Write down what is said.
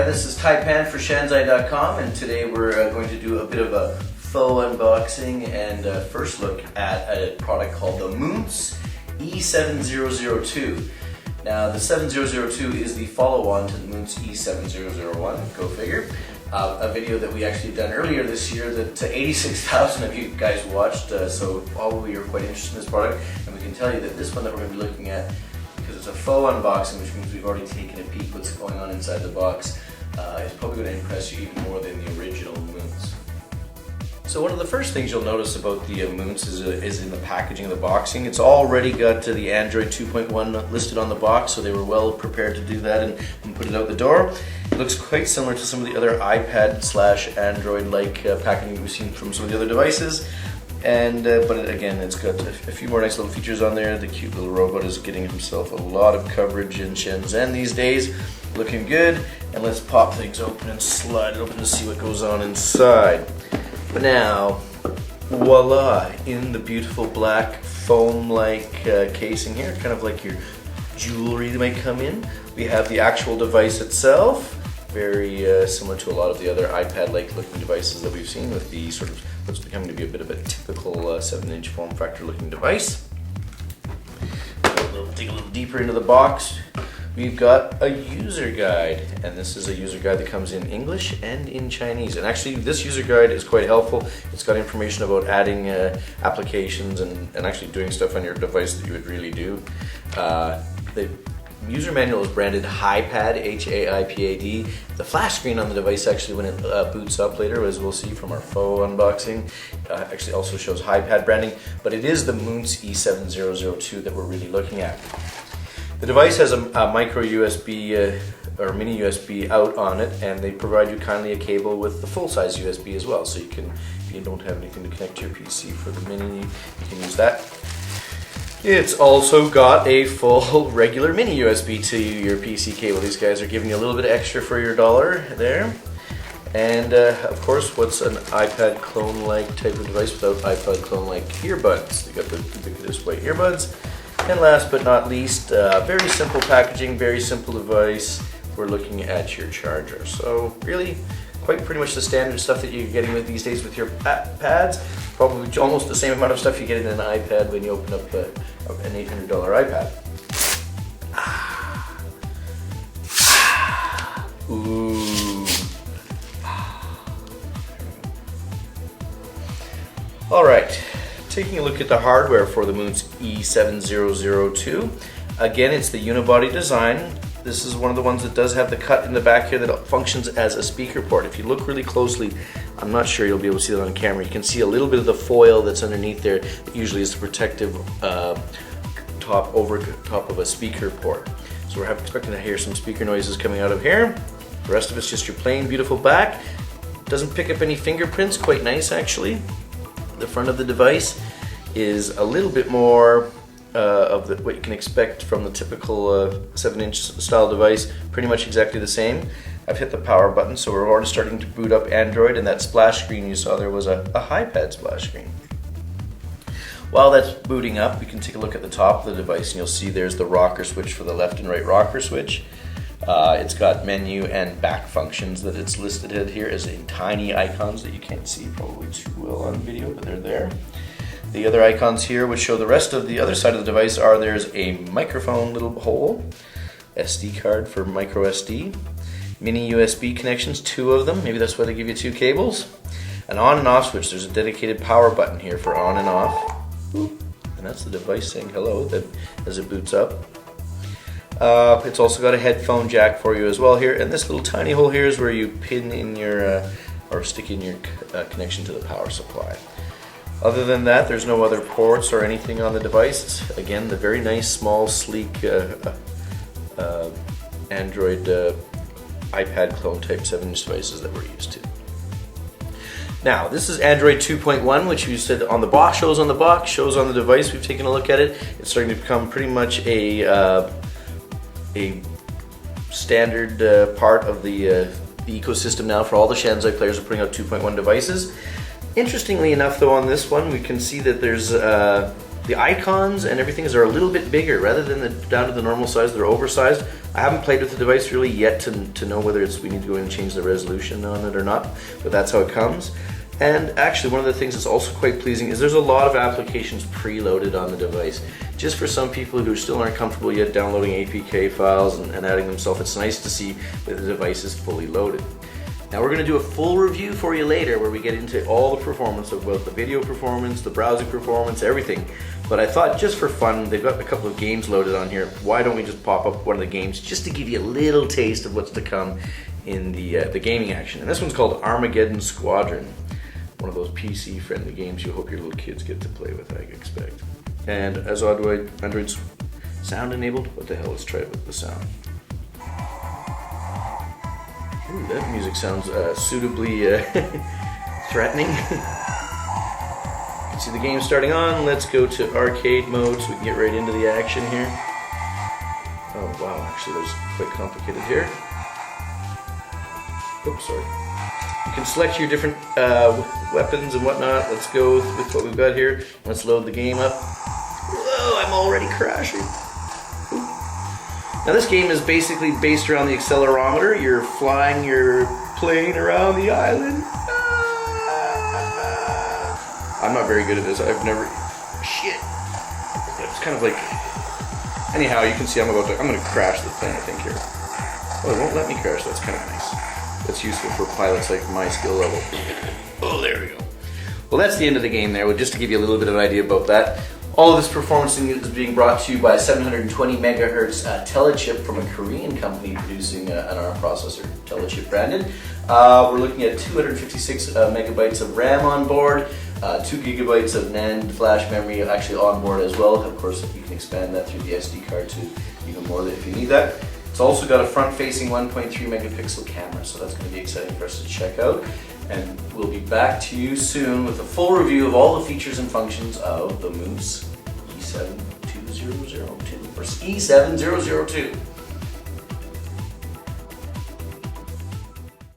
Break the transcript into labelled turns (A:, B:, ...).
A: this is Tai Pan for Shanzai.com, and today we're going to do a bit of a faux unboxing and first look at a product called the Moonse E7002. Now the 7002 is the follow-on to the Moonse E7001, go figure. A video that we actually done earlier this year that 86,000 of you guys watched, so probably you're quite interested in this product, and we can tell you that this one that we're going to be looking at, because it's a faux unboxing, which means we've already taken a peek what's going on inside the box, is probably going to impress you even more than the original Moonse. So one of the first things you'll notice about the Moonse is in the packaging of the boxing. It's already got the Android 2.1 listed on the box, so they were well prepared to do that and put it out the door. It looks quite similar to some of the other iPad/Android-like packaging we've seen from some of the other devices. And but again, it's got a few more nice little features on there. The cute little robot is getting himself a lot of coverage in Shenzhen these days. Looking good. And let's pop things open and slide it open to see what goes on inside. But now, voila, in the beautiful black foam-like casing here, kind of like your jewelry that might come in, we have the actual device itself, very similar to a lot of the other iPad-like looking devices that we've seen, with the sort of what's becoming to be a bit of a typical 7-inch form factor looking device. Dig a little deeper into the box. We've got a user guide, and this is a user guide that comes in English and in Chinese. And actually, this user guide is quite helpful. It's got information about adding applications and actually doing stuff on your device that you would really do. The user manual is branded HiPad, H-A-I-P-A-D. The flash screen on the device, actually, when it boots up later, as we'll see from our faux unboxing, actually also shows HiPad branding, but it is the Moonse E7002 that we're really looking at. The device has a micro USB or mini USB out on it, and they provide you kindly a cable with the full-size USB as well, so you can, if you don't have anything to connect to your PC for the mini, you can use that. It's also got a full regular mini USB to your PC cable. These guys are giving you a little bit extra for your dollar there. And of course, what's an iPad clone-like type of device without iPad clone-like earbuds? They got the ubiquitous white earbuds. And last but not least, very simple packaging, very simple device. We're looking at your charger. So really, quite pretty much the standard stuff that you're getting with these days with your pads. Probably almost the same amount of stuff you get in an iPad when you open up an $800 iPad. Ooh. All right. Taking a look at the hardware for the Moonse E7002. Again, it's the unibody design. This is one of the ones that does have the cut in the back here that functions as a speaker port. If you look really closely, I'm not sure you'll be able to see that on camera. You can see a little bit of the foil that's underneath there that usually is the protective top of a speaker port. So we're expecting to hear some speaker noises coming out of here. The rest of it's just your plain, beautiful back. Doesn't pick up any fingerprints, quite nice actually. The front of the device is a little bit more of what you can expect from the typical 7-inch style device, pretty much exactly the same. I've hit the power button, so we're already starting to boot up Android, and that splash screen you saw there was a HiPad splash screen. While that's booting up, we can take a look at the top of the device, and you'll see there's the rocker switch for the left and right rocker switch. It's got menu and back functions that it's listed here as in tiny icons that you can't see probably too well on video, but they're there. The other icons here which show the rest of the other side of the device are there's a microphone little hole, SD card for micro SD, mini USB connections, 2 of them, maybe that's why they give you 2 cables, an on and off switch. There's a dedicated power button here for on and off, and that's the device saying hello as it boots up. It's also got a headphone jack for you as well here, and this little tiny hole here is where you pin in your or stick in your connection to the power supply. Other than that, there's no other ports or anything on the device. It's, again, the very nice, small, sleek Android iPad clone type 7-inch devices that we're used to. Now, this is Android 2.1, which you said on the box, shows on the box, shows on the device. We've taken a look at it. It's starting to become pretty much a standard part of the ecosystem now for all the Shanzai players are putting out 2.1 devices. Interestingly enough, though, on this one, we can see that there's The icons and everything are a little bit bigger rather than down to the normal size. They're oversized. I haven't played with the device really yet to know whether we need to go in and change the resolution on it or not, but that's how it comes. And actually, one of the things that's also quite pleasing is there's a lot of applications preloaded on the device. Just for some people who still aren't comfortable yet downloading APK files and adding themselves, it's nice to see that the device is fully loaded. Now we're going to do a full review for you later where we get into all the performance of both the video performance, the browsing performance, everything. But I thought just for fun, they've got a couple of games loaded on here. Why don't we just pop up one of the games just to give you a little taste of what's to come in the gaming action. And this one's called Armageddon Squadron. One of those PC friendly games you hope your little kids get to play with, I expect. And as Android's sound enabled, what the hell, let's try it with the sound. Ooh, that music sounds suitably threatening. You can see the game starting on. Let's go to arcade mode so we can get right into the action here. Oh wow, actually that was quite complicated here. Oops, sorry. You can select your different weapons and whatnot. Let's go with what we've got here. Let's load the game up. Whoa, I'm already crashing. Now this game is basically based around the accelerometer. You're flying your plane around the island. I'm not very good at this. I've never... Shit. It's kind of like... Anyhow, you can see I'm going to crash the thing, I think, here. Oh, it won't let me crash. That's kind of nice. That's useful for pilots like my skill level. Oh, there we go. Well, that's the end of the game there. Well, just to give you a little bit of an idea about that. All of this performance is being brought to you by a 720 megahertz telechip from a Korean company producing an ARM processor, telechip branded. We're looking at 256 megabytes of RAM on board, 2 gigabytes of NAND flash memory actually on board as well. Of course, you can expand that through the SD card to even more if you need that. It's also got a front-facing 1.3 megapixel camera, so that's going to be exciting for us to check out. And we'll be back to you soon with a full review of all the features and functions of the Moonse E7002 or E7002.